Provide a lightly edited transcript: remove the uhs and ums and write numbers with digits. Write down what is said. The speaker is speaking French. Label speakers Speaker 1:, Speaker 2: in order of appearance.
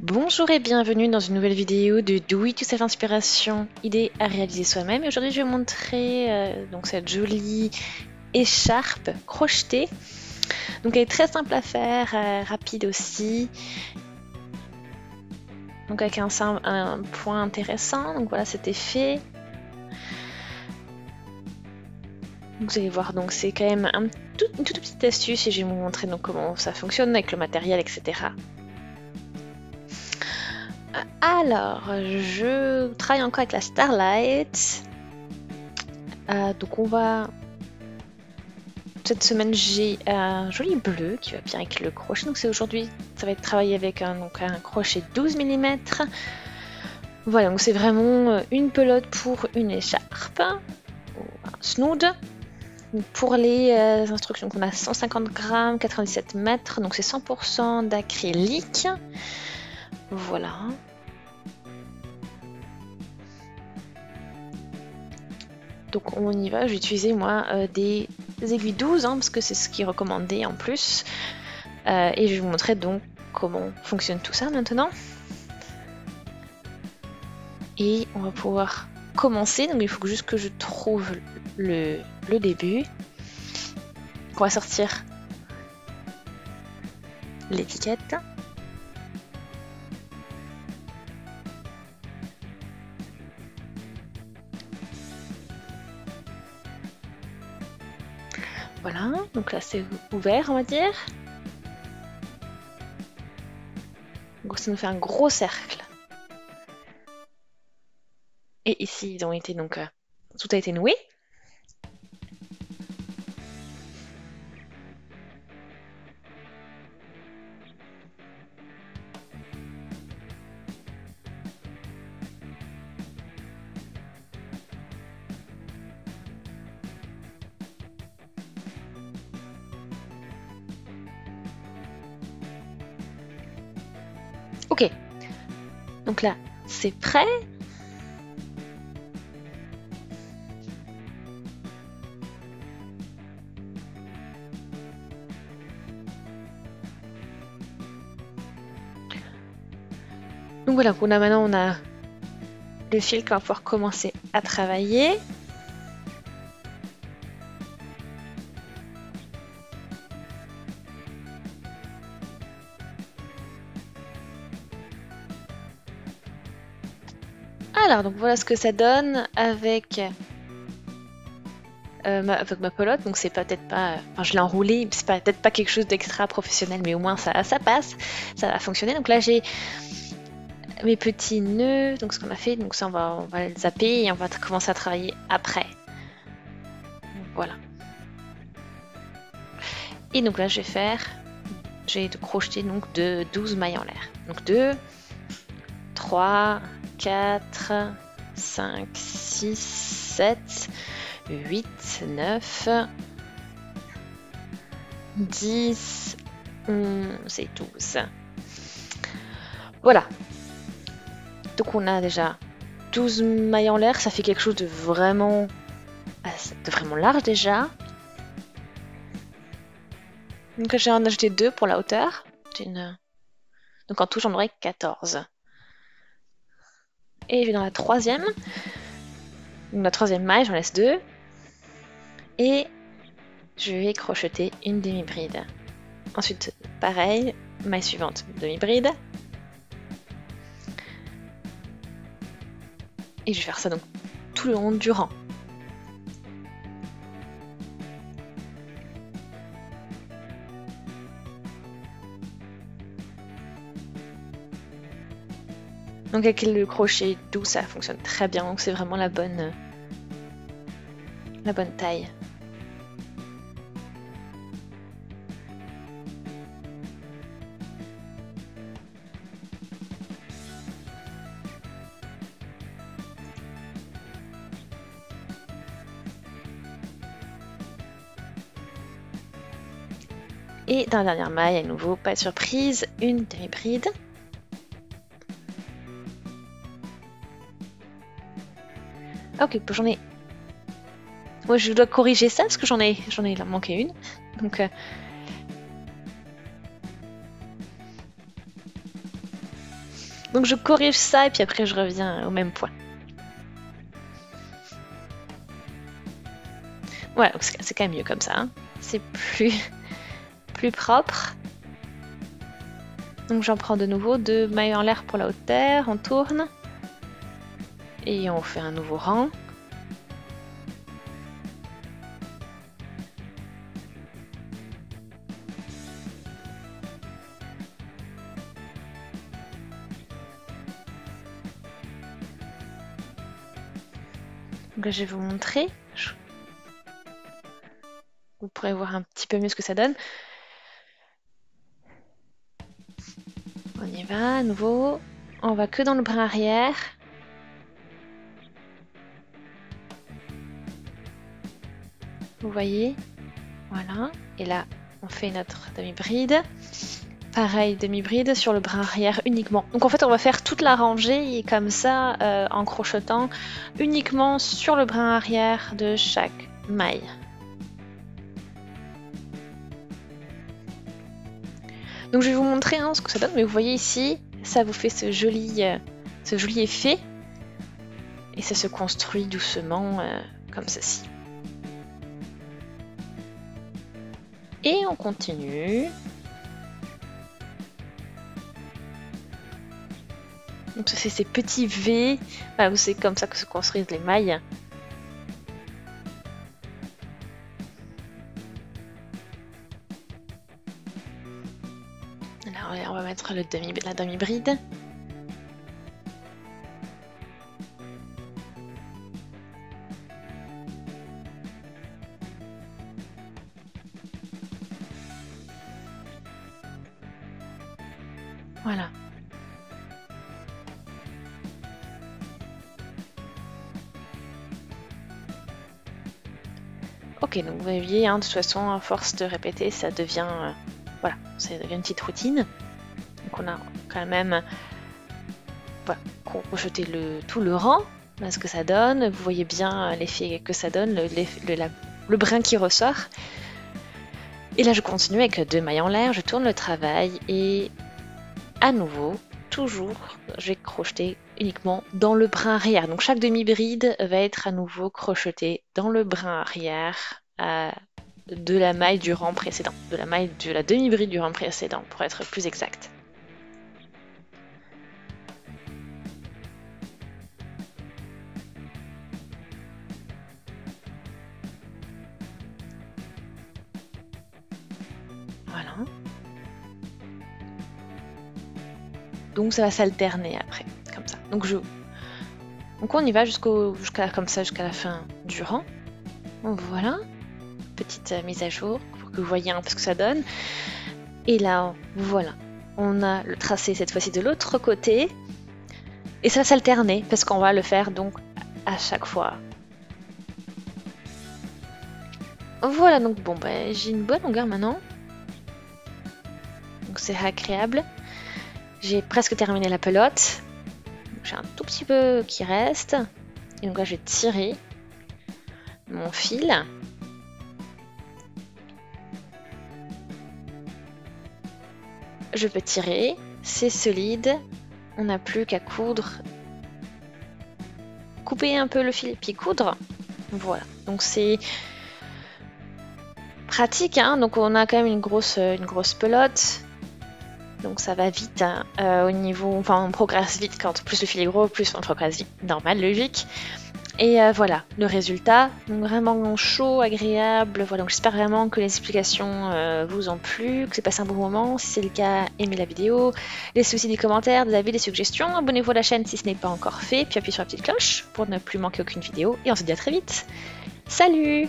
Speaker 1: Bonjour et bienvenue dans une nouvelle vidéo de Do It Yourself Inspiration, idée à réaliser soi-même. Et aujourd'hui je vais vous montrer donc cette jolie écharpe crochetée. Donc elle est très simple à faire, rapide aussi. Donc avec un point intéressant, donc voilà cet effet. Vous allez voir, donc c'est quand même une toute petite astuce et je vais vous montrer donc comment ça fonctionne avec le matériel, etc. Alors, je travaille encore avec la Starlight. Donc on va... Cette semaine, j'ai un joli bleu qui va bien avec le crochet. Donc c'est aujourd'hui, ça va être travaillé avec un crochet 12 mm. Voilà, donc c'est vraiment une pelote pour une écharpe, ou un snood. Pour les instructions, on a 150 grammes, 97 mètres, donc c'est 100% d'acrylique. Voilà. Donc on y va, je vais utiliser moi des aiguilles 12 parce que c'est ce qui est recommandé en plus. Et je vais vous montrer donc comment fonctionne tout ça maintenant. Et on va pouvoir commencer, donc il faut juste que je trouve le début. On va sortir l'étiquette. Voilà, donc là c'est ouvert on va dire. Donc ça nous fait un gros cercle. Et ici ils ont été donc tout a été noué. Ok, donc là c'est prêt. Donc voilà, maintenant on a le fil qu'on va pouvoir commencer à travailler. Alors, donc voilà ce que ça donne avec ma pelote. Donc c'est peut-être pas, enfin je l'ai enroulée, c'est peut-être pas quelque chose d'extra professionnel, mais au moins ça passe, ça va fonctionner. Donc là j'ai mes petits nœuds, donc ce qu'on a fait, donc ça on va le zapper et on va commencer à travailler après. Voilà. Et donc là je vais crocheter donc de 12 mailles en l'air. Donc 2, 3, 4, 5, 6, 7, 8, 9, 10, 11 et 12. Voilà. Donc on a déjà 12 mailles en l'air, ça fait quelque chose de vraiment large déjà. Donc j'ai en ajouté 2 pour la hauteur. Donc en tout j'en aurai 14. Et je vais dans la troisième. Donc la troisième maille, j'en laisse 2. Et je vais crocheter une demi-bride. Ensuite, pareil, maille suivante, demi-bride. Et je vais faire ça donc tout le long du rang. Donc avec le crochet doux, ça fonctionne très bien, donc c'est vraiment la bonne taille. Et dans la dernière maille, à nouveau, pas de surprise, une demi-bride. Ok, j'en ai... Moi je dois corriger ça parce que j'en ai manqué une. Donc Donc je corrige ça et puis après je reviens au même point. Voilà, c'est quand même mieux comme ça. Hein. C'est plus propre. Donc j'en prends de nouveau 2 mailles en l'air pour la hauteur, on tourne. Et on fait un nouveau rang. Donc là je vais vous montrer. Vous pourrez voir un petit peu mieux ce que ça donne. On y va, à nouveau. On va que dans le brin arrière. Vous voyez? Voilà. Et là, on fait notre demi-bride. Pareil, demi-bride sur le brin arrière uniquement. Donc en fait, on va faire toute la rangée et comme ça, en crochetant uniquement sur le brin arrière de chaque maille. Donc je vais vous montrer hein, ce que ça donne, mais vous voyez ici, ça vous fait ce joli effet. Et ça se construit doucement comme ceci. Et on continue. Donc ça fait ces petits V, c'est comme ça que se construisent les mailles. Alors on va mettre la demi-bride. Voilà. Ok, donc vous voyez, hein, de toute façon, à force de répéter, ça devient, voilà, ça devient une petite routine. Donc on a quand même, voilà, crocheté tout le rang, ce que ça donne. Vous voyez bien l'effet que ça donne, le brin qui ressort. Et là, je continue avec 2 mailles en l'air, je tourne le travail et à nouveau, toujours, je vais crocheter uniquement dans le brin arrière. Donc chaque demi-bride va être à nouveau crochetée dans le brin arrière de la maille du rang précédent, de la demi-bride du rang précédent, pour être plus exact. Voilà. Donc ça va s'alterner après, comme ça. Donc on y va jusqu'à la fin du rang. Donc voilà, petite mise à jour pour que vous voyez un peu ce que ça donne. Et là, voilà, on a le tracé cette fois-ci de l'autre côté. Et ça va s'alterner parce qu'on va le faire donc à chaque fois. Voilà, donc bon, j'ai une bonne longueur maintenant. Donc c'est agréable. J'ai presque terminé la pelote. J'ai un tout petit peu qui reste. Et donc là, je vais tirer mon fil. Je peux tirer. C'est solide. On n'a plus qu'à coudre. Couper un peu le fil puis coudre. Voilà. Donc c'est pratique, hein. Donc on a quand même une grosse pelote. Donc ça va vite hein, au niveau, enfin on progresse vite quand plus le fil est gros, plus on progresse vite, normal, logique. Et voilà, le résultat, donc vraiment chaud, agréable. Voilà, donc j'espère vraiment que les explications vous ont plu, que c'est passé un bon moment. Si c'est le cas, aimez la vidéo, laissez aussi des commentaires, des avis, des suggestions. Abonnez-vous à la chaîne si ce n'est pas encore fait, puis appuyez sur la petite cloche pour ne plus manquer aucune vidéo. Et on se dit à très vite. Salut!